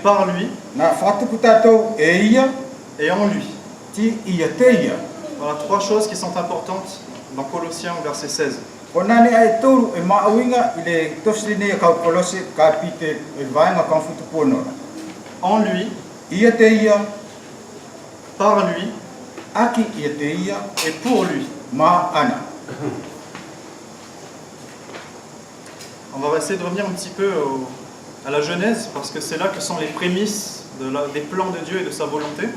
par lui et en lui. Voilà trois choses qui sont importantes dans Colossiens au verset 16. En lui, par lui et pour lui. On va essayer de revenir un petit peu à la Genèse, parce que c'est là que sont les prémices des plans de Dieu et de sa volonté.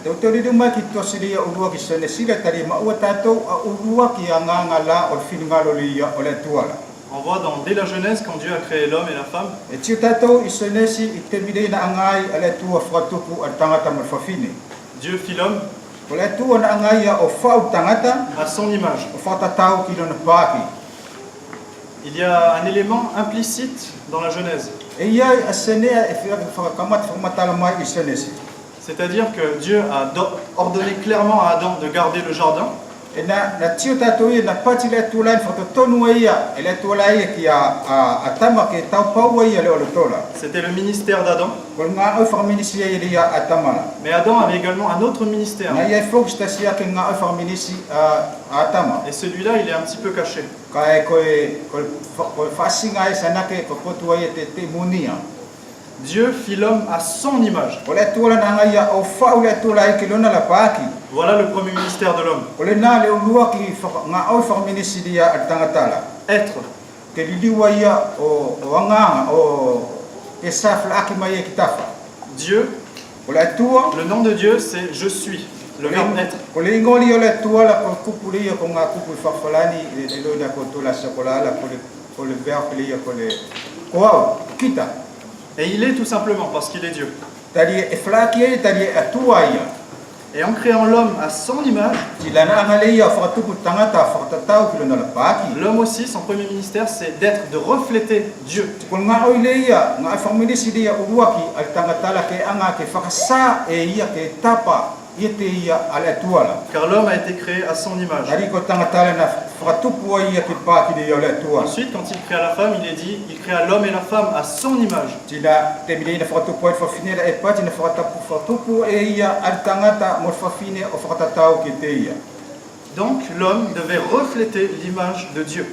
On voit dès la Genèse, quand Dieu a créé l'homme et la femme, Dieu fit l'homme à son image. Il y a un élément implicite dans la Genèse. C'est-à-dire que Dieu a ordonné clairement à Adam de garder le jardin. C'était le ministère d'Adam. Mais Adam avait également un autre ministère. Et celui-là, il est un petit peu caché. Dieu fit l'homme à son image. Voilà le premier ministère de l'homme. Être. Dieu, le nom de Dieu c'est je suis, le verbe être. Et il est tout simplement parce qu'il est Dieu. Et en créant l'homme à son image, l'homme aussi, son premier ministère, c'est d'être, de refléter Dieu. Car l'homme a été créé à son image. Ensuite, quand il créa la femme, il créa l'homme et la femme à son image. Donc l'homme devait refléter l'image de Dieu.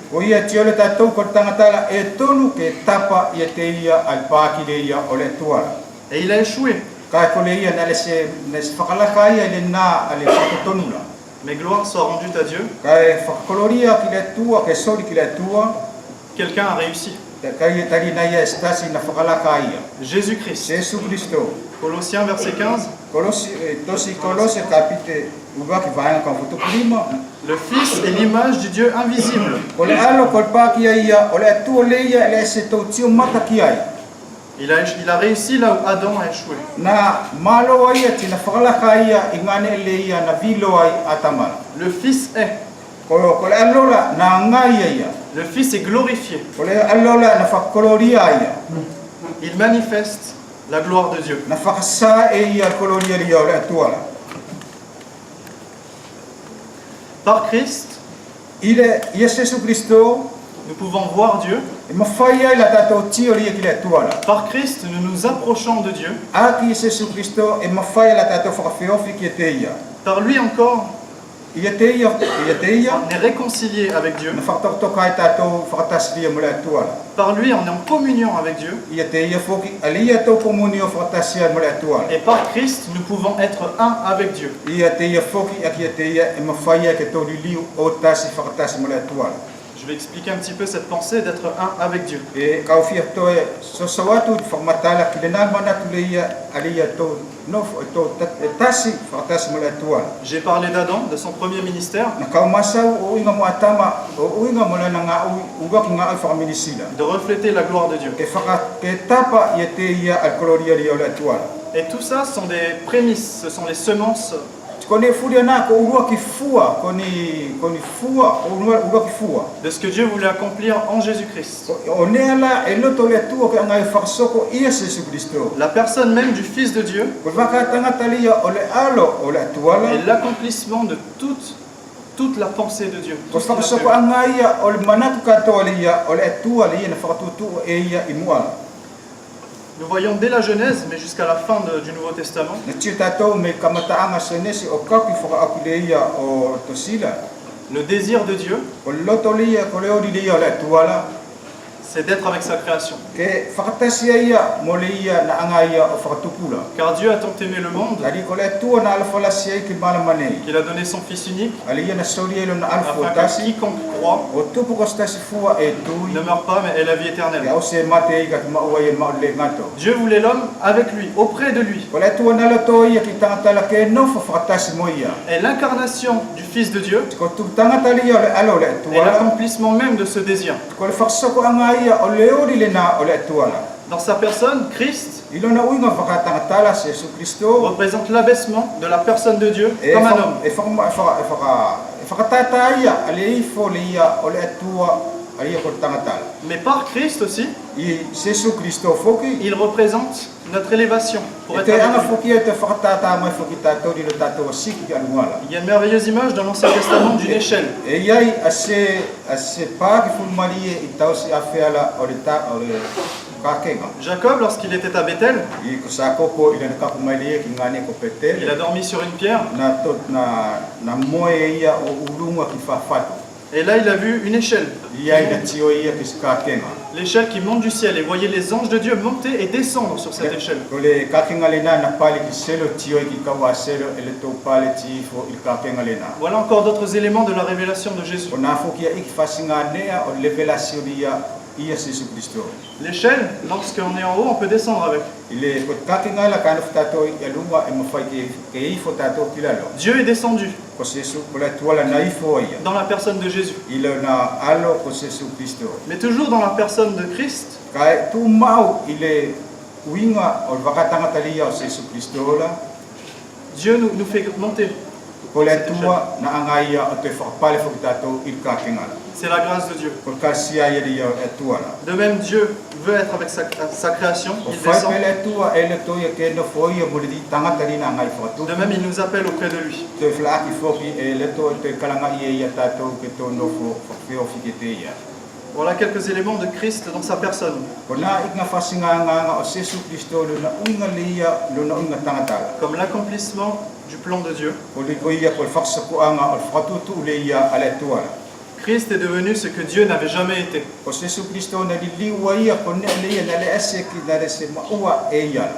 Et il a échoué. Mais gloire soit rendue à Dieu. Quelqu'un a réussi. Jésus-Christ. Colossiens verset 15. Le Fils est l'image du Dieu invisible. Il a réussi là où Adam a échoué. Le Fils est. Le Fils est glorifié. Il manifeste la gloire de Dieu. Par Christ, nous pouvons voir Dieu. Par Christ, nous nous approchons de Dieu. Par lui encore, on est réconcilié avec Dieu. Par lui, on est en communion avec Dieu. Et par Christ, nous pouvons être un avec Dieu. Je vais expliquer un petit peu cette pensée d'être un avec Dieu. J'ai parlé d'Adam, de son premier ministère. De refléter la gloire de Dieu. Et tout ça sont des prémices, ce sont les semences. De ce que Dieu voulait accomplir en Jésus-Christ. La personne même du Fils de Dieu est l'accomplissement de toute la pensée de Dieu. Nous voyons dès la Genèse, mais jusqu'à la fin du Nouveau Testament, Na tiu tātou me kamataanga senesi o kapi whakaakuleia o tosila. le désir de Dieu, O loto lia ko leo di lia o le tuala. c'est d'être avec sa création. Ke whakatasia ia mo le ia na anga ia o whakatupula. Car Dieu a tant aimé le monde Kari ko le tua na alfalasia i ki malamanei. qu'il a donné son Fils unique, Ali ia na sauri elo na afin que alfotasi. quiconque croit O tupu ko stasi fua e tui. ne meure pas, mais ait la vie Ke éternelle. au se mate i ka maua ia ma le ngato. Dieu voulait l'homme avec lui, auprès de lui. Ko le tua na loto ia ki tangata ke no whakatasi mo ia. Et l'incarnation du Fils de Dieu Ko tu tangata lia o le alo le est tuala. l'accomplissement même de ce désir. Ko le whaksoko anga ia o le ori le na o le tuala. Dans sa personne, Christ Ilona uinga whakatangatala se Jesu Kristo. représente l'abaissement de la personne de Dieu comme un homme. Whakatata ia ale i fo le ia o le atua ali ko tangatala. Mais par Christ aussi, I Jesu Kristo foki. il représente notre élévation pour E être te anga avec lui. foki e te whakatata mai foki tātou di lo tātou siki ki anuala. Il y a une merveilleuse image dans l'Ancien Testament d'une échelle. E iai ase pā ki fulmari e i tau si awhiala o le kākenga. Jacob, lorsqu'il était à Bethel, I ko sa koko i le kapu mai le ki ngane ko il petele. a dormi sur une pierre. Na moe ia o urunga ki whawhatu. Et là, il a vu une échelle. Iai na tio ia ki kākenga. L'échelle qui monte du ciel. Et voyez les anges de Dieu monter et descendre sur cette échelle. Ko le kākenga le na pali ki selo tio i ki kaua selo e le tō pale tifo i kākenga le na. Voilà encore d'autres éléments de la révélation de Jésus. Ko nā foki ia i ki whasinga nea o levelasio ia Jésus Kristo. L'échelle, lorsqu'on est en haut, on peut descendre avec. I le ko kākenga la kāna whatato i alunga e mawhai ke i fo tātou ki lalo. Dieu est descendu Ko Jesu ko le tuala na ifo ia. dans la personne de Jésus. I le na alo ko Jesu Kristo. Mais toujours dans la personne de Christ, Kai tu mau i le uinga o wakatangata lia o Jesu Kristo la. Dieu nous fait monter. Ko le tua na anga ia o te whakapale fo ki tātou i kākenga la. C'est la grâce de Dieu. Ko kasia ia lia e tua la. De même, Dieu veut être avec sa création. O Il fai descend. pele tua e le toia ke no foi mo le tangata rina ngai fotu. De même, il nous appelle auprès de lui. Te flaki foki e le to te kalanga ia ia tatou ke to no fo fo fikete ia. Voilà quelques éléments de Christ dans sa personne. Ko na ikna fasinga nga o Jesu Kristo le na uinga lia le na uinga tangata. Comme l'accomplissement du plan de Dieu. Ko le ko ia ko faksa ko anga o fatutu le ia ale tua. Christ est devenu ce que Dieu n'avait jamais été. Ko Jesu Kristo na li liwa ia ko ne le ia na le ese ki na le se maua e ia.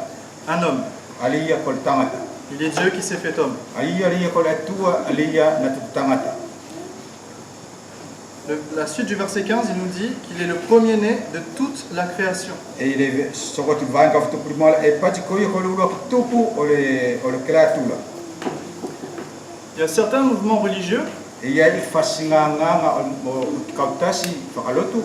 Un homme. Ali ia ko tangata. Il est Dieu qui s'est fait homme. Ali ia ko le tua ali ia na tangata. La suite du verset 15, il nous dit qu'il est le premier-né de toute la création. E le sokoti vai ka futu primala e pati ko ia ko lu ki tupu o le kreatura. Il y a certains mouvements religieux E ia I fasinga nga o kautasi whakalotu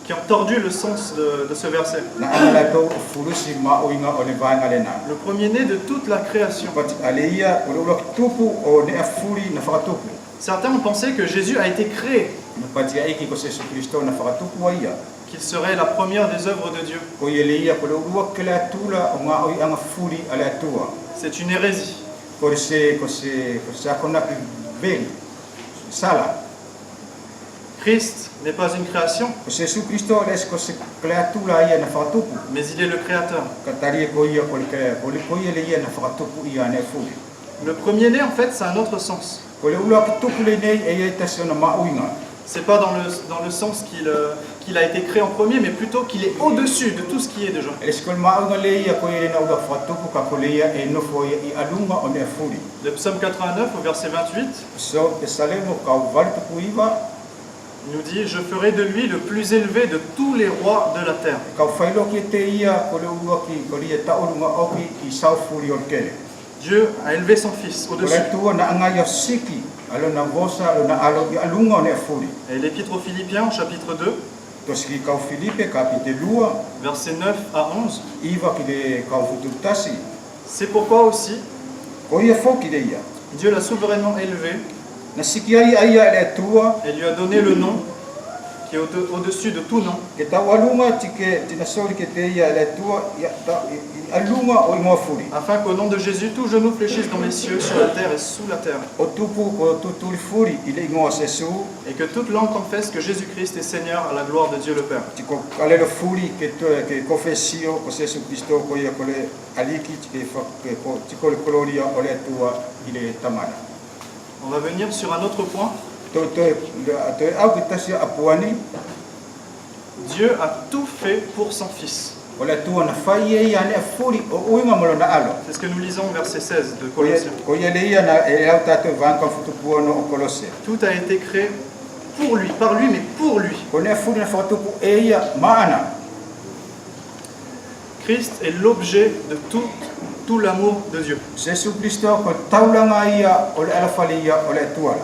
qui ont tordu le sens de ce verset. na ana to furusi ma o inga o le vanga le na. Le premier-né de toute la création. Pati ale ia o lu ki tupu o ne afuri na whakatupu. Certains ont pensé que Jésus a été créé, Na pati ia iki ko Jesu Kristo na whakatupu wa ia. qu'il serait la première des œuvres de Dieu. Ko ia le ia ko lu ke la tula o nga o anga furi ala tua. C'est une hérésie. Ko se akona ki veli. Sala. Christ n'est pas une création, Ko Jesu Kristo les ko se kreatura ia na whakatupu. mais il est le créateur. Katari ko ia ko le ko ia le ia na whakatupu ia ne furi. Le premier-né, en fait, c'est un autre sens. Ko le ula ki tupu le nei e ia tasona ma uinga. C'est pas dans le sens qu'il a été créé en premier, mais plutôt qu'il est au-dessus de tout ce qui est déjà. E skol ma uinga le ia ko ia na ula whakatupu ka ko le ia e no fo ia I alunga o ne furi. Le psaume 89 au verset 28 So e salemo ka val tupu iva il nous dit « Je ferai de lui le plus élevé de tous les rois de la terre. ka whailo ki te ia ko le ula ki ko le taurunga oki ki sau furi o kele. » Dieu a élevé son Fils Ko au-dessus. le tua na anga ia siki alo na vosa alo na alo I alunga o ne furi. Et l'Épître aux Philippiens, chapitre 2, To siki ka Filipe kapite lua versets 9 à 11. iva ki le ka fututasi. C'est pourquoi aussi Ko ia foki le ia. Dieu l'a souverainement élevé Na siki ai ai le tua et lui a donné le nom qui est au-dessus de tout nom, Ke tau alunga tike tina sori ke te ia le tua ia ta alunga o ingoa furi. afin qu'au nom de Jésus, tout genou fléchisse dans les cieux, sur la terre et sous la terre, O tupu ko tutuli furi ile ingoa sesu et que toute langue confesse que Jésus-Christ est Seigneur à la gloire de Dieu le Père. tiko kalelo furi ke confessio o Sesu Kristo ko ia kole aliki tike fa ko tiko le gloria o le tua ile tamana. On va venir sur un autre point. To au ke tasia apuani Dieu a tout fait pour son Fils. o le tua na fai ia ne furi o uinga mo na alo. C'est ce que nous lisons au verset 16 de Colossiens. Ko ia le ia na e au tatu vanka futupuano o Kolose. Tout a été créé pour lui, par lui, mais pour lui. Ko ne furi na fatupu e ia maana. Christ est l'objet de tout l'amour de Dieu. Sesu Kristo ko taulanga ia o le alafali ia o le tuala.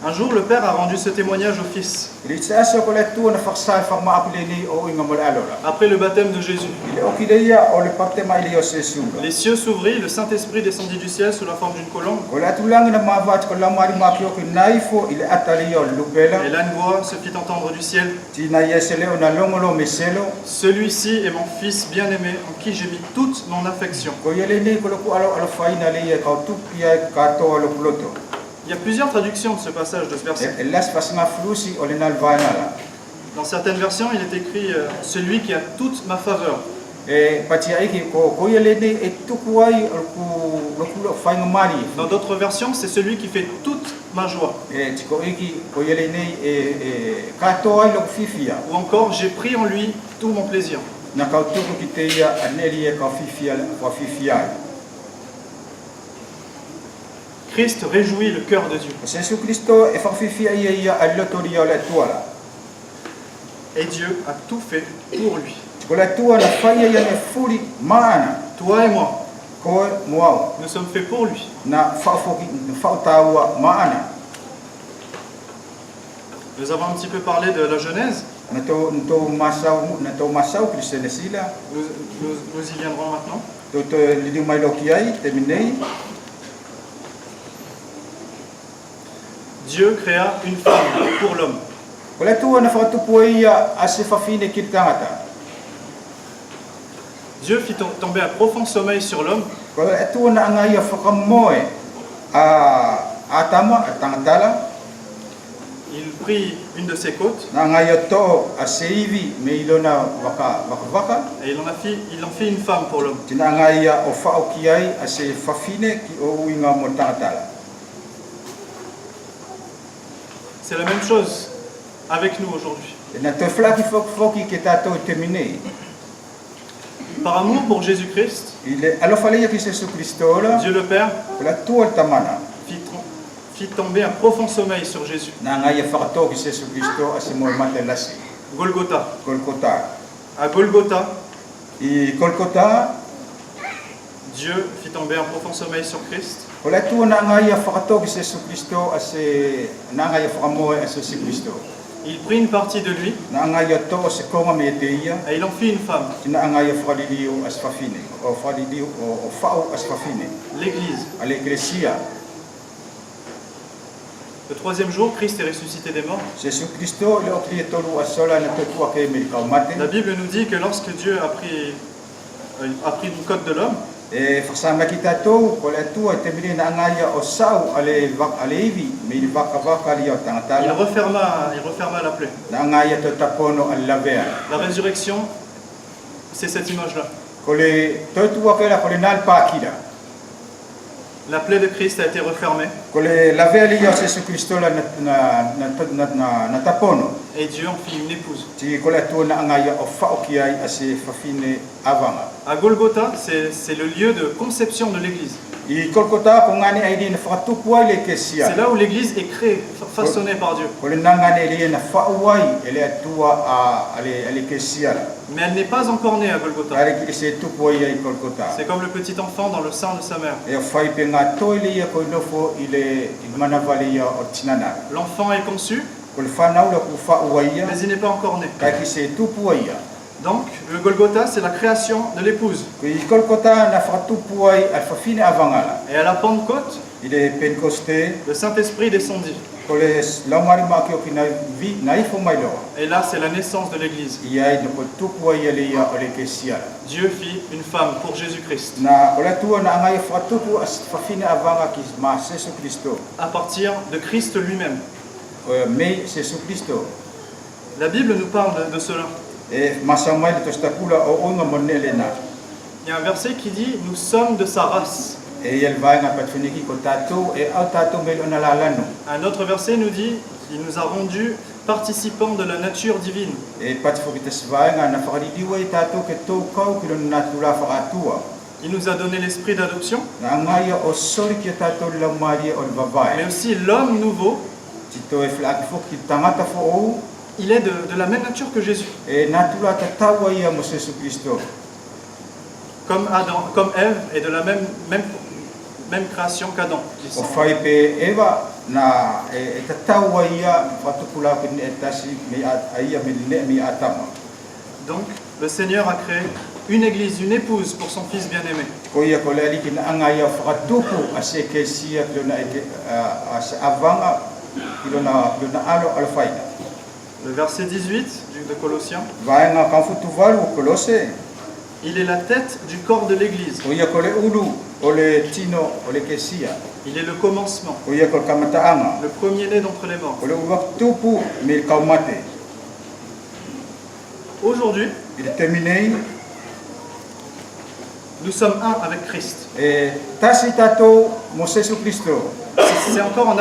Un jour, le Père a rendu ce témoignage au Fils. Ili tsa ko le tua na faksai fakma apileni o inga mo le alola. Après le baptême de Jésus, Ile o kile ia o le baptema ile o Sesu. les cieux s'ouvrirent, le Saint-Esprit descendit du ciel sous la forme d'une colombe, Ko le atulanga na mavat ko la mari makio ki naifo ile atali o lupela. et l'âne voix se fit entendre du ciel. Tina yesele o na longolo meselo. Celui-ci est mon Fils bien-aimé, en qui j'ai mis toute mon affection. Ko yele ni ko ku alo alo faina le ia ka tupia ka to alo ploto. Il y a plusieurs traductions de ce passage, de ce verset. Las fasma flusi o le nal vainala. Dans certaines versions, il est écrit celui qui a toute ma faveur. E patia iki ko yele ni e tuku ai o ku fainga mari. Dans d'autres versions, c'est celui qui fait toute ma joie. E tiko iki ko yele ni e ka to ai lo fifia. Ou encore, j'ai pris en lui tout mon plaisir. Na ka tuku ki te ia aneli e ka fifia. Christ réjouit le cœur de Dieu. Sesu Kristo e fifia ia allotoria le tuala. Et Dieu a tout fait pour lui. Ko le tua na faia ia ne furi maana. Toi et moi, Ko moao nous sommes faits pour lui. na fafoki fautawa maana. Nous avons un petit peu parlé de la Genèse. Na to masau Kristenesila. Nous y viendrons maintenant. To lidi mai lokiai te minei. Dieu créa une femme pour l'homme. Ko le tua na fatupu ia ase fafine ki tangata. Dieu fit tomber un profond sommeil sur l'homme Ko le tua na anga ia whakamoe a tama a tangatala. il prit une de ses côtes Na anga ia to a seivi me ilona waka. et il en fit une femme pour l'homme. Tina anga ia o whaoki ai a se fafine ki o uinga mo tangatala. C'est la même chose avec nous aujourd'hui. E na te flaki foki ke tato te minei. Par amour pour Jésus-Christ, Ile alofale ki Jesu Kristo la. Dieu le Père Ko la tua tamana. fit tomber un profond sommeil sur Jésus. Na anga ia whakato ki Jesu Kristo a se mo mate lasi. Golgotha. Kolkota. À Golgotha, I Kolkota Dieu fit tomber un profond sommeil sur Christ. ko la tua na anga ia whakato ki Jesu Kristo a se na anga ia whakamoe a Jesu Kristo. Il prit une partie de lui Na anga ia to o se konga me te ia. et il en fit une femme, Ina anga ia whakaliliu as whafine. O whakaliliu o whao as whafine. l'Église. A l'Ecclesia. Le troisième jour, Christ est ressuscité des morts. Jesu Kristo le okli tolu a sola na te tua ke me ka mate. La Bible nous dit que lorsque Dieu a pris une côte de l'homme, E whasama ki tatou, ko le tua te mire na anga ia o sau ale iwi, me i waka li o il tangatala. referma la plaie. Na anga ia te tapono al lavea. La résurrection, c'est cette image-là. Ko le toitua ke la ko le nal pakira. La plaie de Christ a été refermée Ko le lavea li o Jesu Kristo la na tapono. et Dieu en fit une épouse. Ti ko le tua na anga ia o whaoki ai a se whafine avanga. À Golgotha, c'est le lieu de conception de l'Église. I Kolkota ko ngani ai ni na whakatupu ai le kesia. C'est là où l'Église est créée, façonnée par Dieu. Ko le nangane li na whauai ele atua a ale kesia. Mais elle n'est pas encore née à Golgotha. Kare ki se tupu ai ai Kolkota. C'est comme le petit enfant dans le sein de sa mère. E whai pe ngā toile ia ko nofo i le manawale ia o tinana. L'enfant est conçu, Ko le whanau la ku whaua ia, mais il n'est pas encore né. kai ki se tupu ia. Donc, le Golgotha, c'est la création de l'épouse. Ko i Kolkota na whakatupu ai al whawhine avangala. Et à la Pentecôte, I le Pentecoste, le Saint-Esprit descendit. Kole laumari makio ki nai fo mai loa. Et là, c'est la naissance de l'Église. Ia no ko tupu ia le ia ole ke sia. Dieu fit une femme pour Jésus-Christ Na ole tua na ngai fa tupu as fa fina avanga ki ma Jesu Cristo. à partir de Christ lui-même. Me Jesu Cristo. La Bible nous parle de cela. E masamai le tostakula o onga monele na. Il y a un verset qui dit « Nous sommes de sa race ». E ia vai nga patfuniki ko tatou e au tatou me ona la lano. Un autre verset nous dit « Il nous a rendus participants de la nature divine ». E patfu ki tasvai nga na whakaridiwa i tatou ke tō kau ki lona natula whakatua. Il nous a donné l'esprit d'adoption, Nga ngaia o sori ki tatou la maria o le vavai. mais aussi l'homme nouveau. Tito e flaki fo ki tangata fo ou. Il est de la même nature que Jésus. E natula tatawa ia mo Jesu Cristo. Comme Adam, comme Ève est de la même création qu'Adam. O whai pe ewa na e tatawa ia whatukula ki ne etasi me aia me ne me atama. Donc, le Seigneur a créé une église, une épouse pour son fils bien-aimé. Ko ia ko le aliki na anga ia whakatupu a se ke sia ki lona eke a se avanga ki lona alo alfaina. Le verset 18 de Colossiens, Vai nga kamfutu valu o kolose. il est la tête du corps de l'église. Ko ia ko le ulu o le tino o le ke sia. Il est le commencement, Ko ia ko le kamataanga. le premier-né d'entre les morts. Ko le uwaktupu me le kaumate. Aujourd'hui, Il est terminé. nous sommes un avec Christ. E tasi tatou mo Jesu Cristo. C'est encore en